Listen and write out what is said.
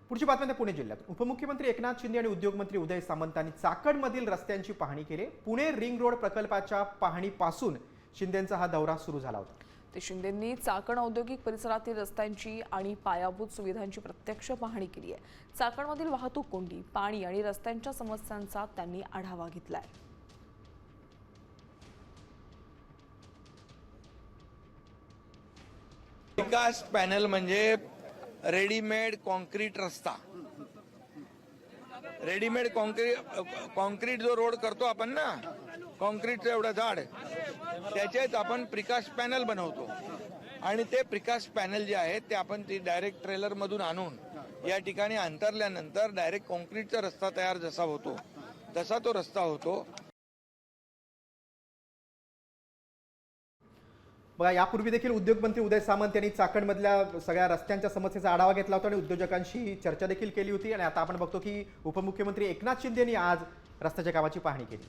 पुढची बातमी पुणे जिल्ह्यात उपमुख्यमंत्री एकनाथ शिंदे आणि उद्योगमंत्री उदय सामंतांनी चाकणमधील रस्त्यांची पाहणी केली। पुणे रिंग रोड प्रकल्पाच्या पाहणीपासून शिंदेंचा हा दौरा सुरू झाला होता। शिंदेंनी चाकण औद्योगिक परिसरातील रस्त्यांची आणि पायाभूत सुविधांची प्रत्यक्ष पाहणी केली आहे। चाकणमधील वाहतूक कोंडी, पाणी आणि रस्त्यांच्या समस्यांचा त्यांनी आढावा घेतलाय। विकास पॅनल म्हणजे रेडीमेड कॉन्क्रीट रस्ता, रेडीमेड कॉन्क्रीट जो रोड करतो आपण ना, कॉन्क्रीटचं एवढं झाड, त्याच्यात आपण प्रिकास्ट पॅनल बनवतो आणि ते प्रिकास्ट पॅनल जे आहे ते आपण ती डायरेक्ट ट्रेलर मधून आणून या ठिकाणी अंतरल्यानंतर डायरेक्ट कॉन्क्रीटचा रस्ता तयार जसा होतो तसा तो रस्ता होतो। बघा, यापूर्वी देखील उद्योगमंत्री उदय सामंत यांनी चाकणमधल्या सगळ्या रस्त्यांच्या समस्येचा आढावा घेतला होता आणि उद्योजकांशी चर्चा देखील केली होती। आणि आता आपण बघतो की उपमुख्यमंत्री एकनाथ शिंदे यांनी आज रस्त्याच्या कामाची पाहणी केली।